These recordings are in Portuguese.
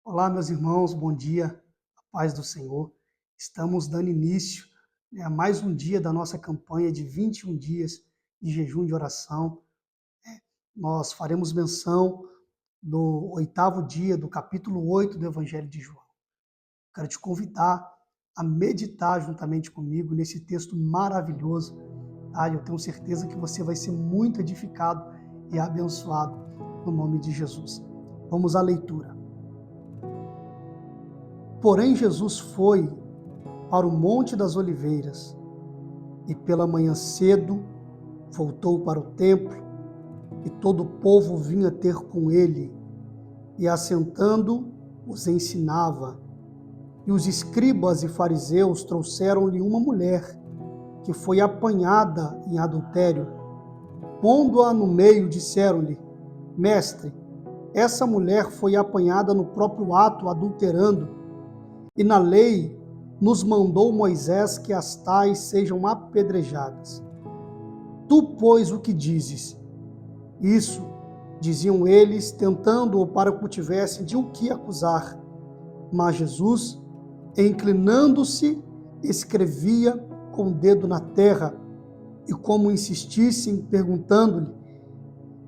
Olá, meus irmãos, bom dia, a paz do Senhor. Estamos dando início, a mais um dia da nossa campanha de 21 dias de jejum de oração. Nós faremos menção do oitavo dia do capítulo 8 do Evangelho de João. Quero te convidar a meditar juntamente comigo nesse texto maravilhoso. Eu tenho certeza que você vai ser muito edificado e abençoado no nome de Jesus. Vamos à leitura. Porém, Jesus foi para o Monte das Oliveiras e pela manhã cedo voltou para o templo e todo o povo vinha ter com ele e assentando os ensinava. E os escribas e fariseus trouxeram-lhe uma mulher que foi apanhada em adultério. Pondo-a no meio, disseram-lhe: Mestre, essa mulher foi apanhada no próprio ato adulterando, e na lei nos mandou Moisés que as tais sejam apedrejadas. Tu, pois, o que dizes? Isso diziam eles, tentando-o para que o tivessem de o que acusar. Mas Jesus, inclinando-se, escrevia com o dedo na terra, e como insistissem, perguntando-lhe,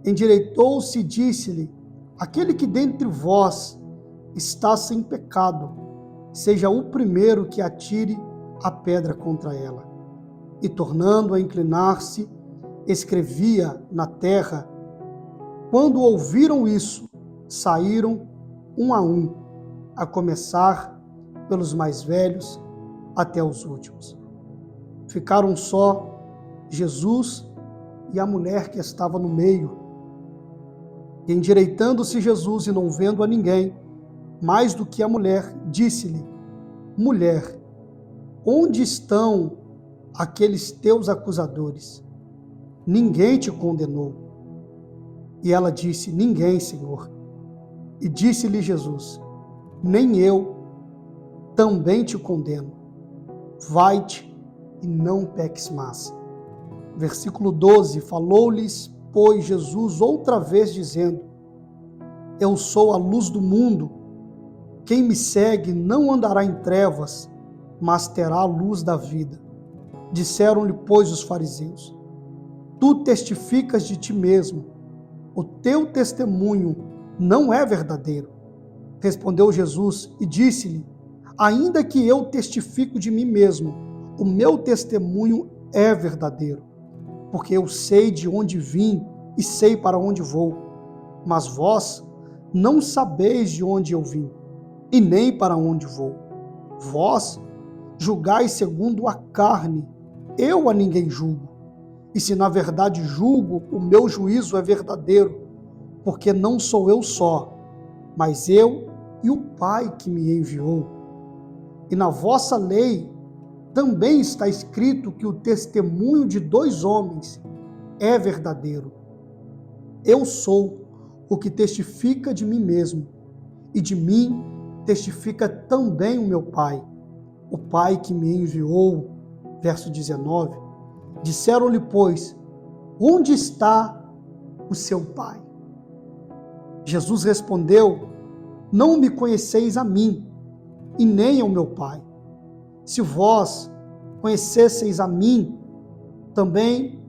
endireitou-se e disse-lhe: Aquele que dentre vós está sem pecado, seja o primeiro que atire a pedra contra ela. E tornando a inclinar-se, escrevia na terra. Quando ouviram isso, saíram um, a começar pelos mais velhos até os últimos. Ficaram só Jesus e a mulher que estava no meio. E endireitando-se Jesus e não vendo a ninguém, mais do que a mulher, disse-lhe: Mulher, onde estão aqueles teus acusadores? Ninguém te condenou. E ela disse: Ninguém, Senhor. E disse-lhe Jesus: Nem eu também te condeno. Vai-te e não peques mais. Versículo 12, falou-lhes, pois, Jesus outra vez, dizendo: Eu sou a luz do mundo. Quem me segue não andará em trevas, mas terá a luz da vida. Disseram-lhe, pois, os fariseus: Tu testificas de ti mesmo, o teu testemunho não é verdadeiro. Respondeu Jesus e disse-lhe: Ainda que eu testifico de mim mesmo, o meu testemunho é verdadeiro, porque eu sei de onde vim e sei para onde vou. Mas vós não sabeis de onde eu vim e nem para onde vou. Vós julgais segundo a carne, eu a ninguém julgo. E se na verdade julgo, o meu juízo é verdadeiro, porque não sou eu só, mas eu e o Pai que me enviou. E na vossa lei também está escrito que o testemunho de dois homens é verdadeiro. Eu sou o que testifica de mim mesmo, e de mim testifica também o meu Pai, o Pai que me enviou. Verso 19. Disseram-lhe, pois, onde está o seu Pai? Jesus respondeu: Não me conheceis a mim, e nem ao meu Pai. Se vós conhecesseis a mim, também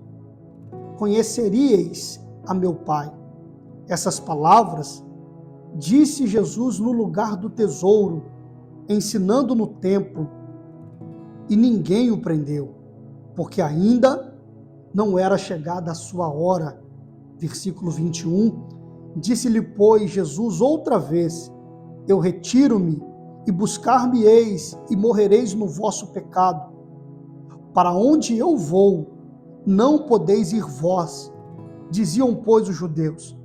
conheceríeis a meu Pai. Essas palavras disse Jesus no lugar do tesouro, ensinando no templo, e ninguém o prendeu, porque ainda não era chegada a sua hora. Versículo 21, disse-lhe, pois, Jesus outra vez: Eu retiro-me, e buscar-me-eis, e morrereis no vosso pecado. Para onde eu vou, não podeis ir vós. Diziam, pois, os judeus: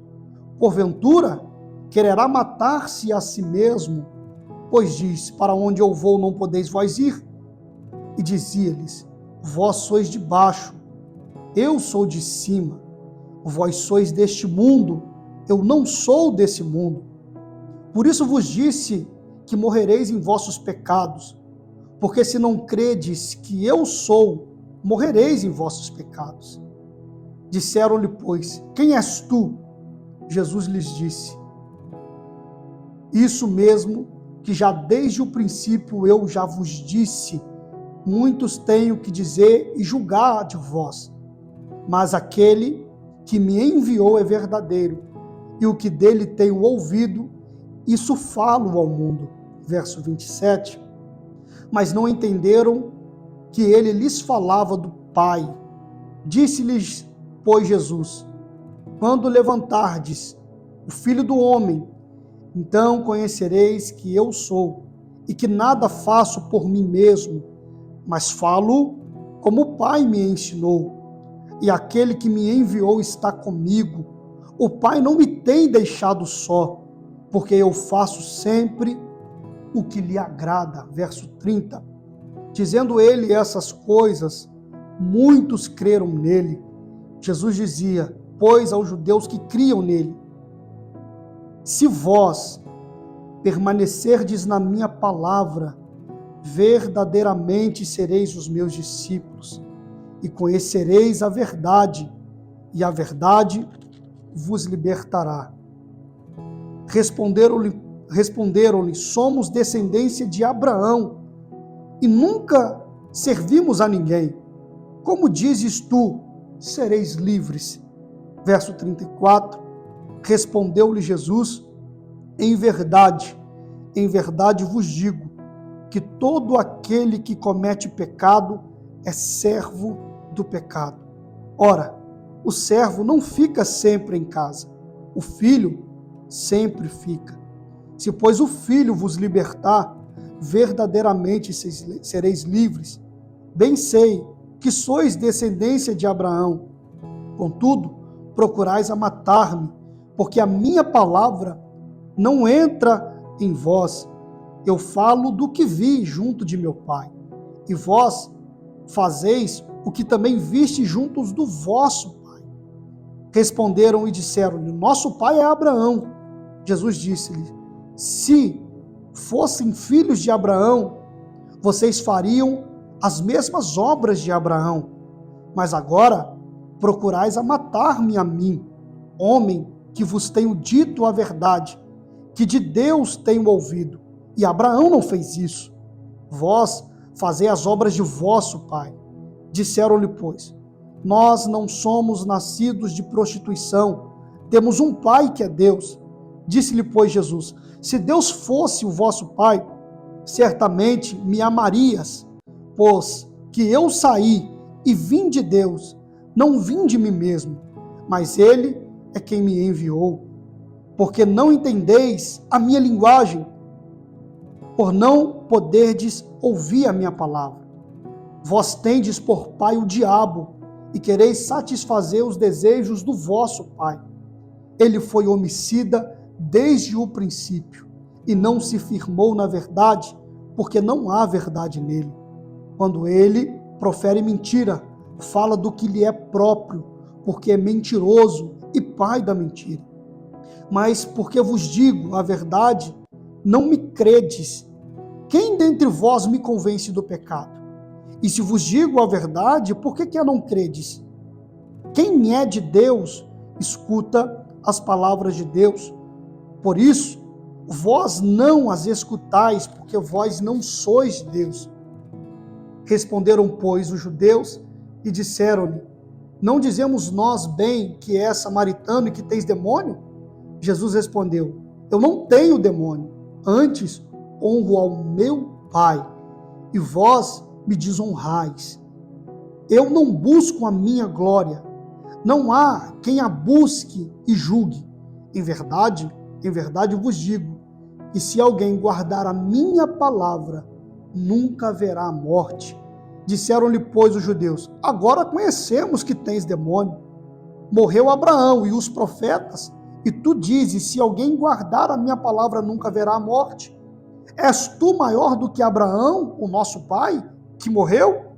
Porventura, quererá matar-se a si mesmo, pois diz: Para onde eu vou, não podeis vós ir. E dizia-lhes: Vós sois de baixo, eu sou de cima. Vós sois deste mundo, eu não sou desse mundo. Por isso vos disse que morrereis em vossos pecados, porque se não credes que eu sou, morrereis em vossos pecados. Disseram-lhe, pois: Quem és tu? Jesus lhes disse: Isso mesmo que já desde o princípio eu já vos disse, muitos tenho que dizer e julgar de vós, mas aquele que me enviou é verdadeiro, e o que dele tenho ouvido, isso falo ao mundo. Verso 27. Mas não entenderam que ele lhes falava do Pai. Disse-lhes, pois, Jesus: quando levantardes o Filho do Homem, então conhecereis que eu sou, e que nada faço por mim mesmo, mas falo como o Pai me ensinou. E aquele que me enviou está comigo. O Pai não me tem deixado só, porque eu faço sempre o que lhe agrada. Verso 30. Dizendo ele essas coisas, muitos creram nele. Jesus dizia, pois, aos judeus que criam nele: se vós permanecerdes na minha palavra, verdadeiramente sereis os meus discípulos, e conhecereis a verdade, e a verdade vos libertará. Responderam-lhe, somos descendência de Abraão, e nunca servimos a ninguém. Como dizes tu, sereis livres? Verso 34, respondeu-lhe Jesus, em verdade vos digo, que todo aquele que comete pecado é servo do pecado. Ora, o servo não fica sempre em casa, o filho sempre fica. Se, pois, o filho vos libertar, verdadeiramente sereis livres. Bem sei que sois descendência de Abraão. Contudo, procurais a matar-me, porque a minha palavra não entra em vós. Eu falo do que vi junto de meu Pai, e vós fazeis o que também viste juntos do vosso Pai. Responderam e disseram-lhe, nosso pai é Abraão. Jesus disse-lhe, se fossem filhos de Abraão, vocês fariam as mesmas obras de Abraão, mas agora procurais a matar-me a mim, homem que vos tenho dito a verdade, que de Deus tenho ouvido, e Abraão não fez isso. Vós fazei as obras de vosso pai. Disseram-lhe, pois, nós não somos nascidos de prostituição, temos um pai que é Deus. Disse-lhe, pois, Jesus, se Deus fosse o vosso pai, certamente me amarias, pois que eu saí e vim de Deus, não vim de mim mesmo, mas ele é quem me enviou. Porque não entendeis a minha linguagem, por não poderdes ouvir a minha palavra. Vós tendes por pai o diabo, e quereis satisfazer os desejos do vosso pai. Ele foi homicida desde o princípio, e não se firmou na verdade, porque não há verdade nele. Quando ele profere mentira, fala do que lhe é próprio, porque é mentiroso e pai da mentira. Mas porque vos digo a verdade, não me credes. Quem dentre vós me convence do pecado? E se vos digo a verdade, por que não credes? Quem é de Deus, escuta as palavras de Deus. Por isso, vós não as escutais, porque vós não sois Deus. Responderam, pois, os judeus e disseram-lhe, não dizemos nós bem que és samaritano e que tens demônio? Jesus respondeu, eu não tenho demônio, antes honro ao meu Pai, e vós me desonrais. Eu não busco a minha glória, não há quem a busque e julgue. Em verdade vos digo, que se alguém guardar a minha palavra, nunca haverá morte. Disseram-lhe, pois, os judeus, agora conhecemos que tens demônio. Morreu Abraão e os profetas, e tu dizes, se alguém guardar a minha palavra, nunca haverá morte. És tu maior do que Abraão, o nosso pai, que morreu?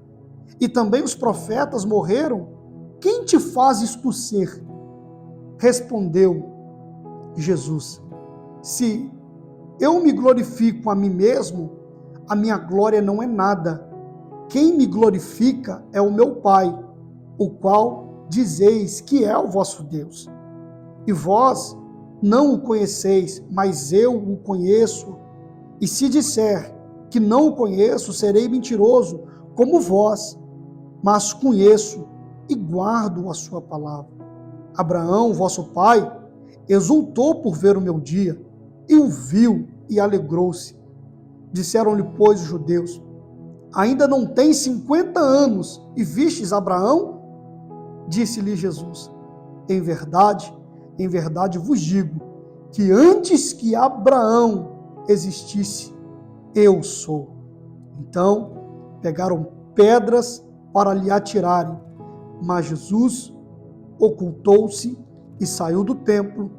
E também os profetas morreram? Quem te fazes tu ser? Respondeu Jesus, se eu me glorifico a mim mesmo, a minha glória não é nada. Quem me glorifica é o meu Pai, o qual dizeis que é o vosso Deus. E vós não o conheceis, mas eu o conheço. E se disser que não o conheço, serei mentiroso, como vós, mas conheço e guardo a sua palavra. Abraão, vosso pai, exultou por ver o meu dia, e o viu e alegrou-se. Disseram-lhe, pois, os judeus: ainda não tens 50 anos, e vistes Abraão? Disse-lhe Jesus: em verdade vos digo, que antes que Abraão existisse, eu sou. Então pegaram pedras para lhe atirarem, mas Jesus ocultou-se e saiu do templo,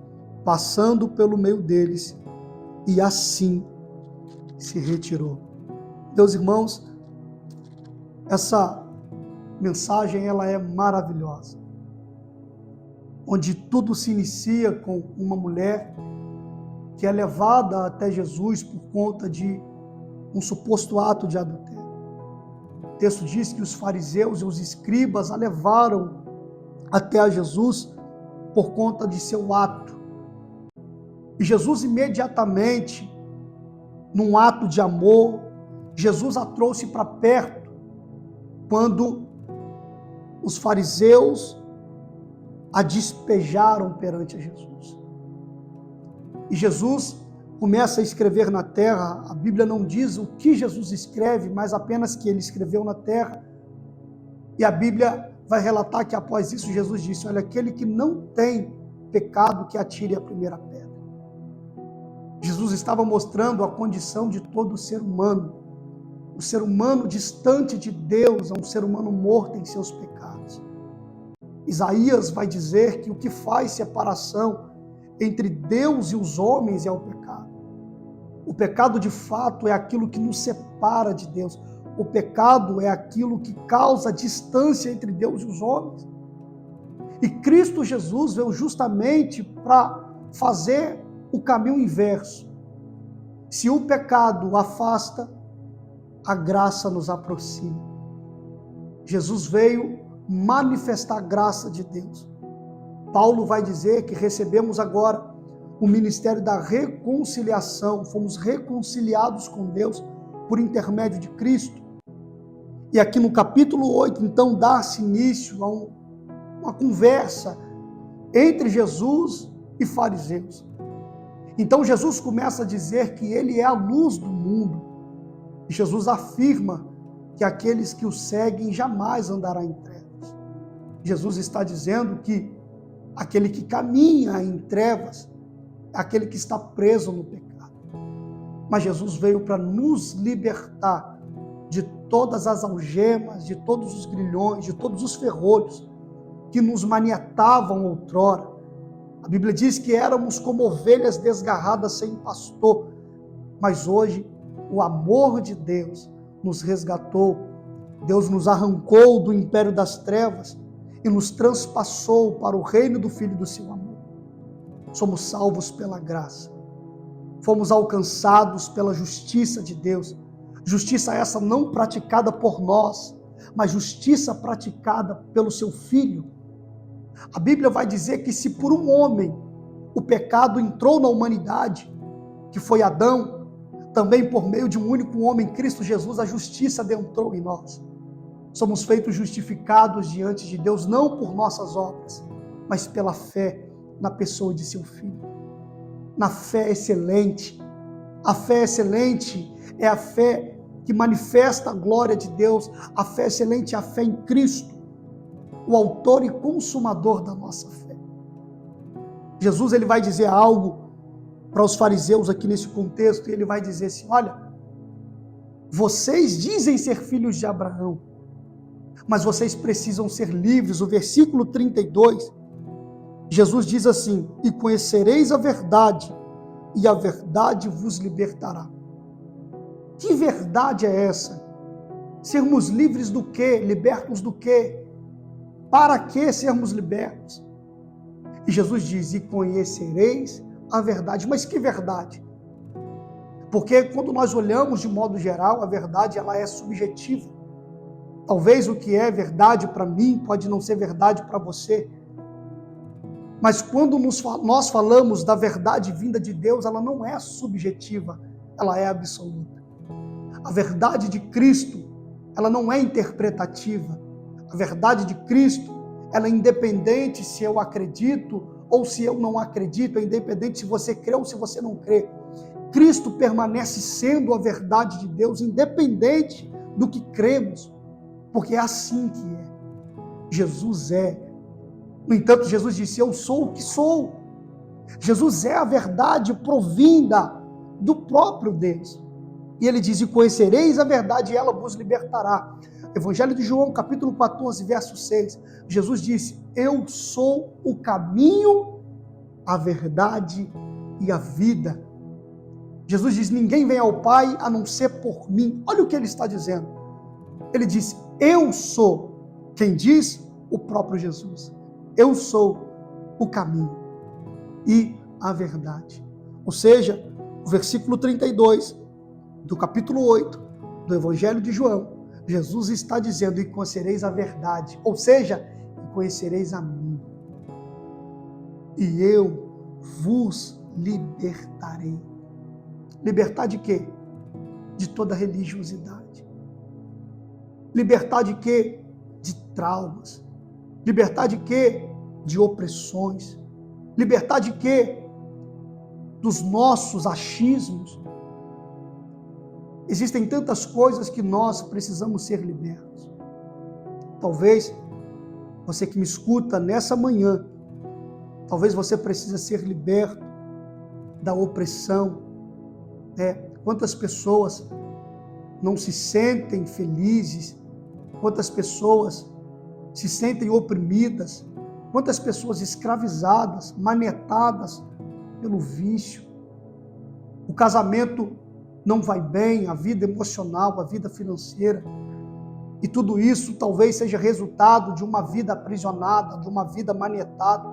passando pelo meio deles, e assim se retirou. Meus irmãos, essa mensagem ela é maravilhosa, onde tudo se inicia com uma mulher que é levada até Jesus por conta de um suposto ato de adultério. O texto diz que os fariseus e os escribas a levaram até a Jesus por conta de seu ato. E Jesus imediatamente, num ato de amor, Jesus a trouxe para perto, quando os fariseus a despejaram perante a Jesus. E Jesus começa a escrever na terra. A Bíblia não diz o que Jesus escreve, mas apenas que ele escreveu na terra. E a Bíblia vai relatar que após isso Jesus disse: olha, aquele que não tem pecado, que atire a primeira pedra. Jesus estava mostrando a condição de todo ser humano. O ser humano distante de Deus é um ser humano morto em seus pecados. Isaías vai dizer que o que faz separação entre Deus e os homens é o pecado. O pecado, de fato, é aquilo que nos separa de Deus. O pecado é aquilo que causa distância entre Deus e os homens. E Cristo Jesus veio justamente para fazer o caminho inverso. Se o pecado afasta, a graça nos aproxima. Jesus veio manifestar a graça de Deus. Paulo vai dizer que recebemos agora o ministério da reconciliação, fomos reconciliados com Deus por intermédio de Cristo. E aqui no capítulo 8, então, dá-se início a uma conversa entre Jesus e fariseus. Então Jesus começa a dizer que ele é a luz do mundo. E Jesus afirma que aqueles que o seguem jamais andará em trevas. Jesus está dizendo que aquele que caminha em trevas é aquele que está preso no pecado. Mas Jesus veio para nos libertar de todas as algemas, de todos os grilhões, de todos os ferrolhos que nos manietavam outrora. A Bíblia diz que éramos como ovelhas desgarradas sem pastor, mas hoje o amor de Deus nos resgatou. Deus nos arrancou do império das trevas e nos transpassou para o reino do Filho do seu amor. Somos salvos pela graça. Fomos alcançados pela justiça de Deus. Justiça essa não praticada por nós, mas justiça praticada pelo seu Filho. A Bíblia vai dizer que se por um homem o pecado entrou na humanidade, que foi Adão, também por meio de um único homem, Cristo Jesus, a justiça adentrou em nós. Somos feitos justificados diante de Deus, não por nossas obras, mas pela fé na pessoa de seu Filho. Na fé excelente. A fé excelente é a fé que manifesta a glória de Deus. A fé excelente é a fé em Cristo, o autor e consumador da nossa fé. Jesus ele vai dizer algo para os fariseus aqui nesse contexto, e ele vai dizer assim: olha, vocês dizem ser filhos de Abraão, mas vocês precisam ser livres. O versículo 32, Jesus diz assim: e conhecereis a verdade, e a verdade vos libertará. Que verdade é essa? Sermos livres do quê? Libertos do quê? Para que sermos libertos? E Jesus diz: e conhecereis a verdade. Mas que verdade? Porque quando nós olhamos de modo geral, a verdade ela é subjetiva. Talvez o que é verdade para mim pode não ser verdade para você. Mas quando nós falamos da verdade vinda de Deus, ela não é subjetiva, ela é absoluta. A verdade de Cristo, ela não é interpretativa. A verdade de Cristo, ela é independente se eu acredito ou se eu não acredito, é independente se você crê ou se você não crê. Cristo permanece sendo a verdade de Deus, independente do que cremos, porque é assim que é. Jesus é. No entanto, Jesus disse: eu sou o que sou. Jesus é a verdade provinda do próprio Deus. E ele diz: e conhecereis a verdade e ela vos libertará. Evangelho de João, capítulo 14, verso 6. Jesus disse: eu sou o caminho, a verdade e a vida. Jesus diz: ninguém vem ao Pai a não ser por mim. Olha o que ele está dizendo. Ele diz: eu sou. Quem diz? O próprio Jesus. Eu sou o caminho e a verdade. Ou seja, o versículo 32 do capítulo 8 do Evangelho de João, Jesus está dizendo: e conhecereis a verdade. Ou seja, e conhecereis a mim. E eu vos libertarei. Libertar de quê? De toda religiosidade. Libertar de quê? De traumas. Libertar de quê? De opressões. Libertar de quê? Dos nossos achismos. Existem tantas coisas que nós precisamos ser libertos. Talvez você que me escuta nessa manhã, talvez você precise ser liberto da opressão. Quantas pessoas não se sentem felizes? Quantas pessoas se sentem oprimidas? Quantas pessoas escravizadas, manetadas pelo vício? O casamento não vai bem, a vida emocional, a vida financeira. E tudo isso talvez seja resultado de uma vida aprisionada, de uma vida manetada.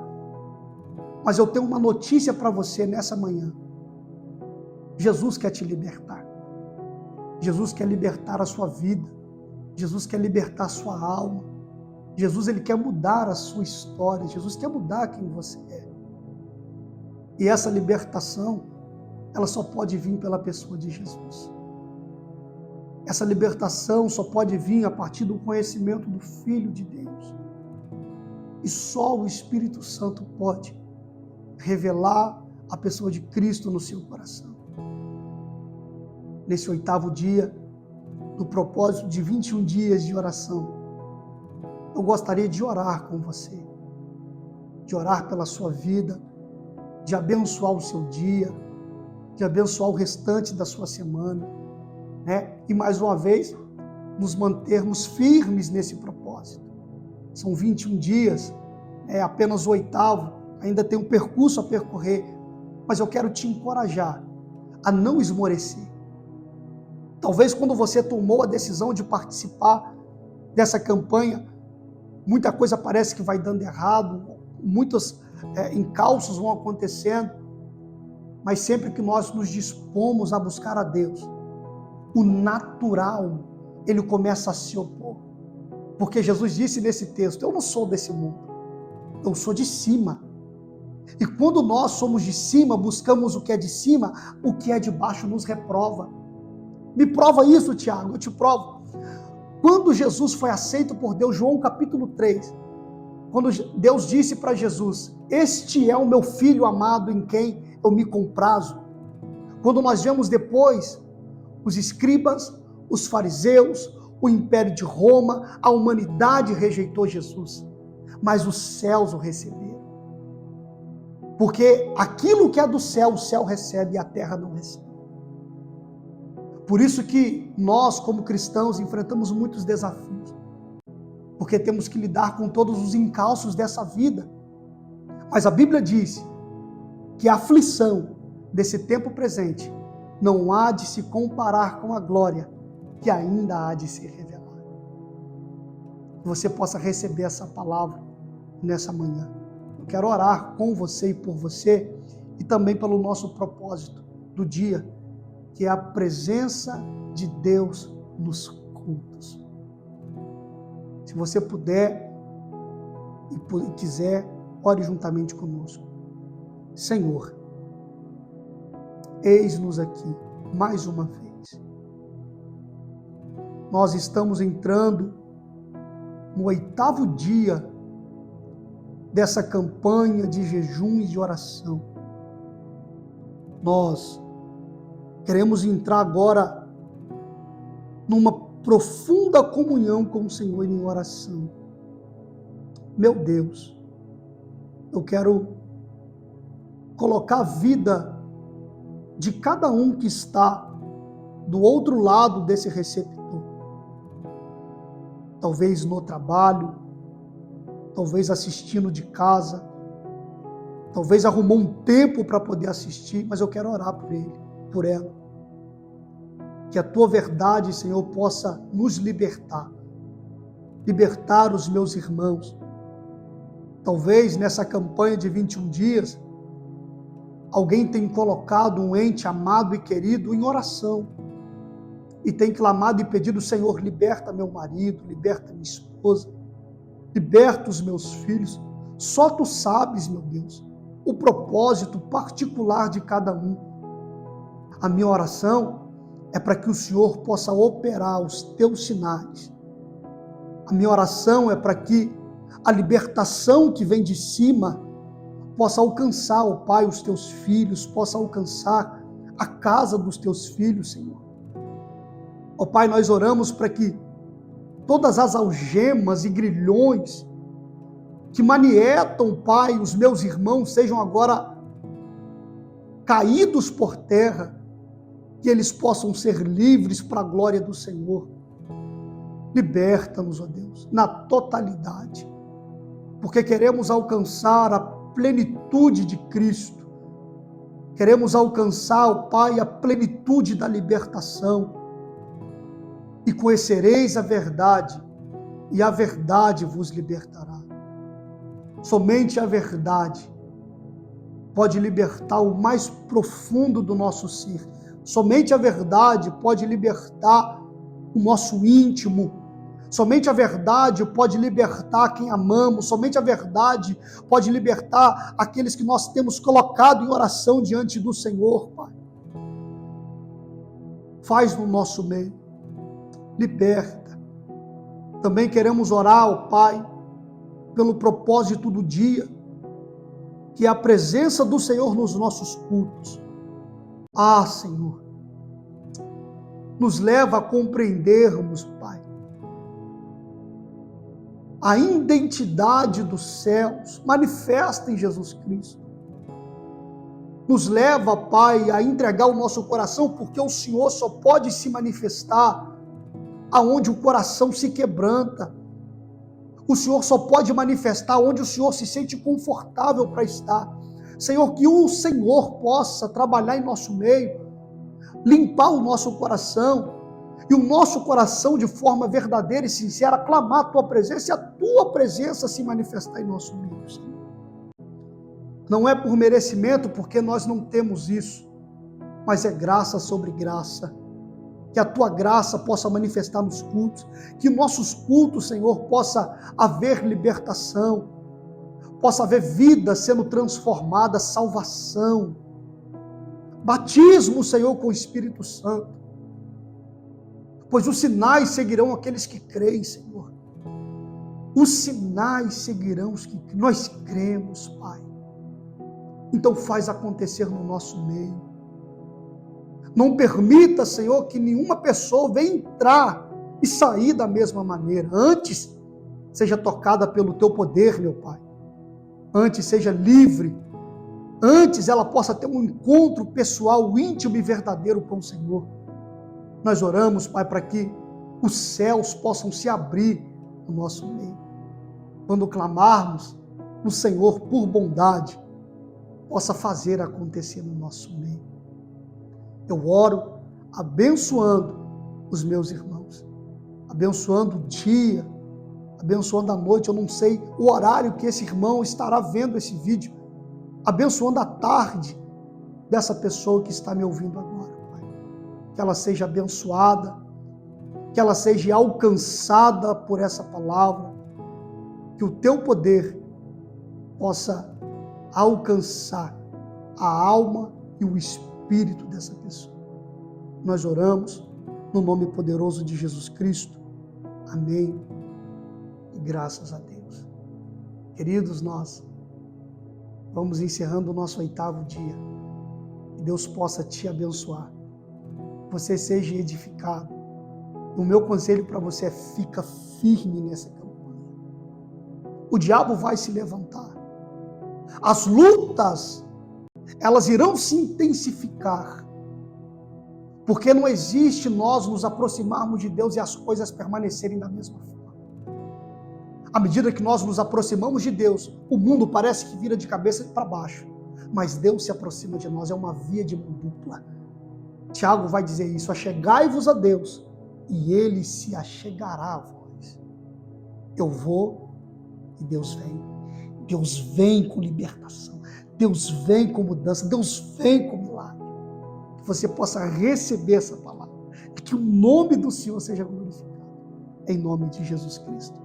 Mas eu tenho uma notícia para você nessa manhã. Jesus quer te libertar. Jesus quer libertar a sua vida. Jesus quer libertar a sua alma. Jesus, ele quer mudar a sua história. Jesus quer mudar quem você é. E essa libertação, ela só pode vir pela pessoa de Jesus. Essa libertação só pode vir a partir do conhecimento do Filho de Deus. E só o Espírito Santo pode revelar a pessoa de Cristo no seu coração. Nesse 8º dia, do propósito de 21 dias de oração, eu gostaria de orar com você, de orar pela sua vida, de abençoar o seu dia, de abençoar o restante da sua semana, E mais uma vez, nos mantermos firmes nesse propósito. São 21 dias, é apenas o 8º, ainda tem um percurso a percorrer, mas eu quero te encorajar a não esmorecer. Talvez quando você tomou a decisão de participar dessa campanha, muita coisa parece que vai dando errado, muitos encalços vão acontecendo, mas sempre que nós nos dispomos a buscar a Deus, o natural, ele começa a se opor. Porque Jesus disse nesse texto: eu não sou desse mundo, eu sou de cima. E quando nós somos de cima, buscamos o que é de cima, o que é de baixo nos reprova. Me prova isso, Tiago, eu te provo. Quando Jesus foi aceito por Deus, João capítulo 3, quando Deus disse para Jesus: este é o meu filho amado em quem eu me comprazo. Quando nós vemos depois os escribas, os fariseus, o império de Roma, a humanidade rejeitou Jesus, mas os céus o receberam. Porque aquilo que é do céu, o céu recebe e a terra não recebe. Por isso que nós, como cristãos, enfrentamos muitos desafios, porque temos que lidar com todos os encalços dessa vida. Mas a Bíblia diz que a aflição desse tempo presente não há de se comparar com a glória que ainda há de ser revelada. Que você possa receber essa palavra nessa manhã. Eu quero orar com você e por você, e também pelo nosso propósito do dia, que é a presença de Deus nos cultos. Se você puder e quiser, ore juntamente conosco. Senhor, eis-nos aqui mais uma vez. Nós estamos entrando no 8º dia dessa campanha de jejum e de oração. Nós queremos entrar agora numa profunda comunhão com o Senhor em oração. Meu Deus, eu quero colocar a vida de cada um que está do outro lado desse receptor. Talvez no trabalho, talvez assistindo de casa, talvez arrumou um tempo para poder assistir, mas eu quero orar por ele, por ela. Que a tua verdade, Senhor, possa nos libertar os meus irmãos. Talvez nessa campanha de 21 dias, alguém tenha colocado um ente amado e querido em oração e tem clamado e pedido: Senhor, liberta meu marido, liberta minha esposa, liberta os meus filhos. Só tu sabes, meu Deus, o propósito particular de cada um. A minha oração é para que o Senhor possa operar os teus sinais. A minha oração é para que a libertação que vem de cima possa alcançar, ó Pai, os teus filhos, possa alcançar a casa dos teus filhos, Senhor. Ó Pai, nós oramos para que todas as algemas e grilhões que manietam, Pai, os meus irmãos, sejam agora caídos por terra, que eles possam ser livres para a glória do Senhor. Liberta-nos, ó Deus, na totalidade, porque queremos alcançar a plenitude de Cristo. Queremos alcançar, ó Pai, a plenitude da libertação. E conhecereis a verdade, e a verdade vos libertará. Somente a verdade pode libertar o mais profundo do nosso ser. Somente a verdade pode libertar o nosso íntimo. Somente a verdade pode libertar quem amamos. Somente a verdade pode libertar aqueles que nós temos colocado em oração diante do Senhor, Pai. Faz no nosso meio. Liberta. Também queremos orar, ó Pai, pelo propósito do dia, que é a presença do Senhor nos nossos cultos. Ah, Senhor, nos leva a compreendermos, Pai, a identidade dos céus manifesta em Jesus Cristo. Nos leva, Pai, a entregar o nosso coração, porque o Senhor só pode se manifestar aonde o coração se quebranta. O Senhor só pode manifestar onde o Senhor se sente confortável para estar. Senhor, que o Senhor possa trabalhar em nosso meio, limpar o nosso coração, e o nosso coração de forma verdadeira e sincera clamar a Tua presença e a Tua presença se manifestar em nosso meio, Senhor. Não é por merecimento, porque nós não temos isso, mas é graça sobre graça. Que a Tua graça possa manifestar nos cultos, que nossos cultos, Senhor, possa haver libertação, possa haver vida sendo transformada, salvação, batismo, Senhor, com o Espírito Santo, pois os sinais seguirão aqueles que creem, Senhor. Os sinais seguirão os que nós cremos, Pai. Então faz acontecer no nosso meio. Não permita, Senhor, que nenhuma pessoa venha entrar e sair da mesma maneira. Antes, seja tocada pelo Teu poder, meu Pai. Antes, seja livre. Antes, ela possa ter um encontro pessoal, íntimo e verdadeiro com o Senhor. Nós oramos, Pai, para que os céus possam se abrir no nosso meio. Quando clamarmos no Senhor por bondade, possa fazer acontecer no nosso meio. Eu oro abençoando os meus irmãos, abençoando o dia, abençoando a noite. Eu não sei o horário que esse irmão estará vendo esse vídeo, abençoando a tarde dessa pessoa que está me ouvindo agora, Pai. Que ela seja abençoada, que ela seja alcançada por essa palavra, que o Teu poder possa alcançar a alma e o espírito dessa pessoa. Nós oramos no nome poderoso de Jesus Cristo. Amém. E graças a Deus. Queridos, nós vamos encerrando o nosso 8º dia. Que Deus possa te abençoar. Você seja edificado. O meu conselho para você é: fica firme nessa campanha. O diabo vai se levantar. As lutas, elas irão se intensificar. Porque não existe nós nos aproximarmos de Deus e as coisas permanecerem da mesma forma. À medida que nós nos aproximamos de Deus, o mundo parece que vira de cabeça para baixo. Mas Deus se aproxima de nós, é uma via de mão dupla. Tiago vai dizer isso: achegai-vos a Deus, e Ele se achegará a vós. Eu vou e Deus vem. Deus vem com libertação. Deus vem com mudança. Deus vem com milagre. Que você possa receber essa palavra. E que o nome do Senhor seja glorificado. Em nome de Jesus Cristo.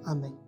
Amém.